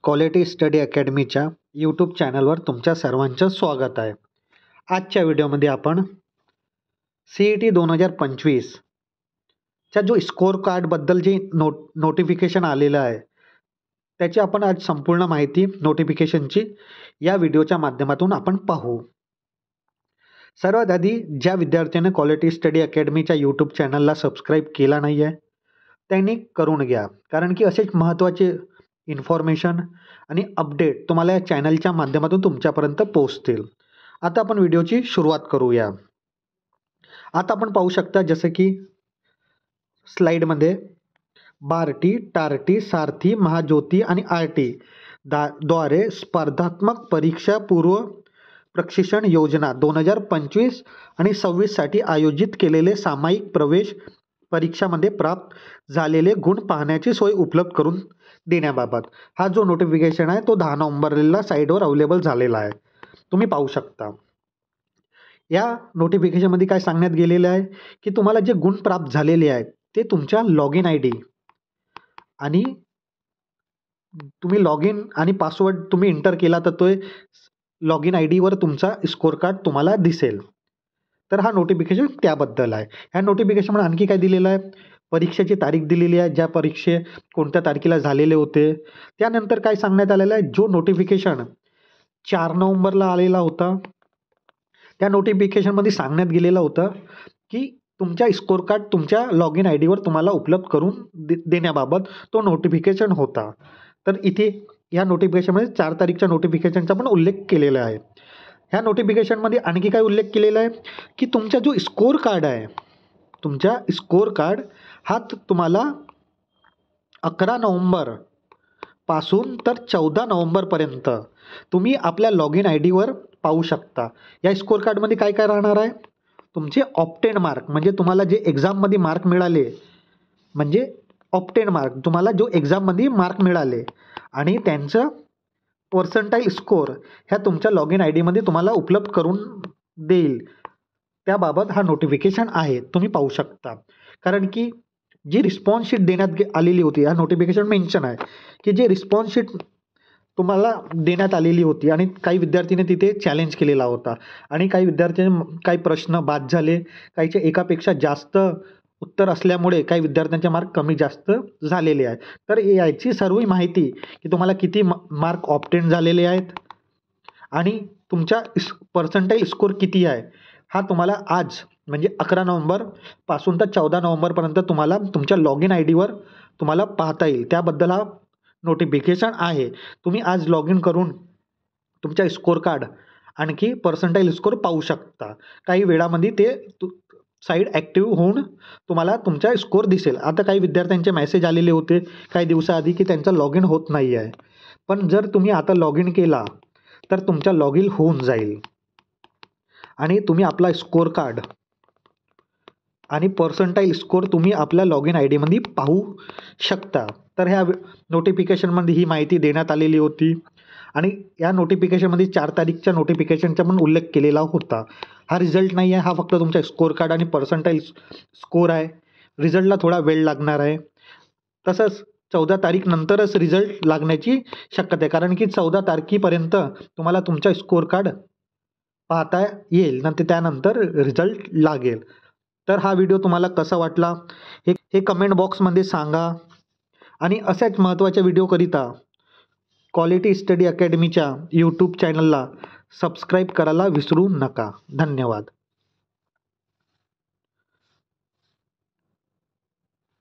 Quality study अकॅडमीच्या YouTube चॅनलवर तुमच्या सर्वांचं स्वागत आहे. आजच्या व्हिडिओमध्ये आपण CET 2025च्या जो स्कोअर कार्डबद्दल जे नोटिफिकेशन आलेलं आहे त्याची आपण आज संपूर्ण माहिती नोटिफिकेशनची या व्हिडिओच्या माध्यमातून आपण पाहू. सर्वात आधी ज्या विद्यार्थ्याने क्वालिटी स्टडी अकॅडमीच्या यूट्यूब चॅनलला सबस्क्राईब केला नाही आहे त्यांनी करून घ्या, कारण की असेच महत्त्वाचे इन्फॉर्मेशन आणि अपडेट तुम्हाला या चॅनलच्या माध्यमातून तुमच्यापर्यंत पोहोचतील. आता आपण व्हिडिओची सुरुवात करूया. आता आपण पाहू शकता जसं की स्लाईडमध्ये बार्टी, टार्टी, सारथी, महाज्योती आणि RT द्वारे स्पर्धात्मक परीक्षा पूर्व प्रशिक्षण योजना 2025 आणि 26साठी आयोजित केलेले सामायिक प्रवेश परीक्षामध्ये प्राप्त झालेले गुण पाहण्याची सोय उपलब्ध करून देण्याबाबत हा जो नोटिफिकेशन आहे तो 10 नोव्हेंबरला साईटवर अवेलेबल झालेला आहे. तुम्ही पाहू शकता. या नोटिफिकेशनमध्ये काय सांगण्यात गेलेलं आहे की तुम्हाला जे गुण प्राप्त झालेले आहेत ते तुमच्या लॉग इन ID आणि तुम्ही लॉग इन आणि पासवर्ड तुम्ही एंटर केला तर तो लॉग इन ID वर तुमचा स्कोअर कार्ड तुम्हाला दिसेल. तर हा नोटिफिकेशन त्याबद्दल आहे. ह्या नोटिफिकेशनमध्ये आणखी काय दिलेलं आहे, परीक्षेची तारीख दिलेली आहे, ज्या परीक्षे कोणत्या तारखेला झालेले होते. त्यानंतर काय सांगण्यात आलेलं आहे, जो नोटिफिकेशन 4 नोव्हेंबरला आलेला होता त्या नोटिफिकेशनमध्ये सांगण्यात गेलेलं होतं की तुमच्या स्कोअर कार्ड तुमच्या लॉग इन ID वर तुम्हाला उपलब्ध करून देण्याबाबत तो नोटिफिकेशन होता. तर इथे या नोटिफिकेशनमध्ये 4 तारीखच्या नोटिफिकेशनचा पण उल्लेख केलेला आहे. ह्या नोटिफिकेशनमध्ये आणखी काय उल्लेख केलेला आहे की तुमचा जो स्कोअर कार्ड आहे, तुमच्या स्कोअर कार्ड हा तुम्हाला 11 नोव्हेंबर पासून तर 14 नोव्हेंबरपर्यंत तुम्ही आपल्या लॉग इन ID वर पाहू शकता. या स्कोअर कार्डमध्ये काय काय राहणार आहे, तुमचे ऑप्टेन मार्क म्हणजे तुम्हाला जे एक्झाममध्ये मार्क मिळाले, म्हणजे ऑप्टेन मार्क तुम्हाला जो एक्झाममध्ये मार्क मिळाले आणि त्यांचं पर्सेंटाईल स्कोअर ह्या तुमच्या लॉग इन ID मध्ये तुम्हाला उपलब्ध करून देईल. त्याबाबत हा नोटिफिकेशन आहे, तुम्ही पाहू शकता. कारण की जी रिस्पॉन्स शीट देण्यात आलेली होती, या नोटिफिकेशन मेन्शन आहे की जे रिस्पॉन्स शीट तुम्हाला देण्यात आलेली होती आणि काही विद्यार्थीने तिथे चॅलेंज केलेला होता आणि काही विद्यार्थ्यांचे काही प्रश्न बाद झाले, काहीचे एकापेक्षा जास्त उत्तर असल्यामुळे काही विद्यार्थ्यांचे मार्क कमी जास्त झालेले आहेत. तर याची सर्व माहिती की तुम्हाला किती मार्क ऑप्टेन झालेले आहेत आणि तुमच्या पर्सेंटाईल स्कोअर किती आहे हा तुम्हाला आज म्हणजे 11 नोव्हेंबर पासून तर 14 नोव्हेंबरपर्यंत तुम्हाला तुमच्या लॉग इन ID वर तुम्हाला पाहता येईल. त्याबद्दल हा नोटिफिकेशन आहे. तुम्ही आज लॉग इन करून तुमच्या स्कोअर कार्ड आणखी पर्सेंटाईल स्कोअर पाहू शकता. काही वेळामध्ये ते साईट ॲक्टिव्ह होऊन तुम्हाला तुमचा स्कोअर दिसेल. आता काही विद्यार्थ्यांचे मेसेज आलेले होते काही दिवसाआधी की त्यांचा लॉग इन होत नाही आहे, पण जर तुम्ही आता लॉग इन केला तर तुमचा लॉग इन होऊन जाईल आणि तुम्ही आपला स्कोअर कार्ड आणि पर्सेंटाईल स्कोअर तुम्ही आपल्या लॉग इन ID मध्ये पाहू शकता. तर ह्या नोटिफिकेशनमध्ये ही माहिती देण्यात आलेली होती आणि या नोटिफिकेशनमध्ये 4 तारीखच्या नोटिफिकेशनचा पण उल्लेख केलेला होता. हा रिझल्ट नाही आहे, हा फक्त तुमचा स्कोअर कार्ड आणि पर्सेंटाईल स्कोअर आहे. रिझल्टला थोडा वेळ लागणार आहे. तसंच 14 तारीख नंतरच रिझल्ट लागण्याची शक्यता आहे, कारण की 14 तारखेपर्यंत तुम्हाला तुमचा स्कोअर कार्ड पाहता येईल, नंतर त्यानंतर रिझल्ट लागेल. तर हा व्हिडिओ तुम्हाला कसा वाटला हे कमेंट बॉक्समध्ये सांगा आणि अशाच महत्त्वाच्या व्हिडिओकरिता क्वालिटी स्टडी अकॅडमीच्या यूट्यूब चॅनलला सबस्क्राईब करायला विसरू नका. धन्यवाद.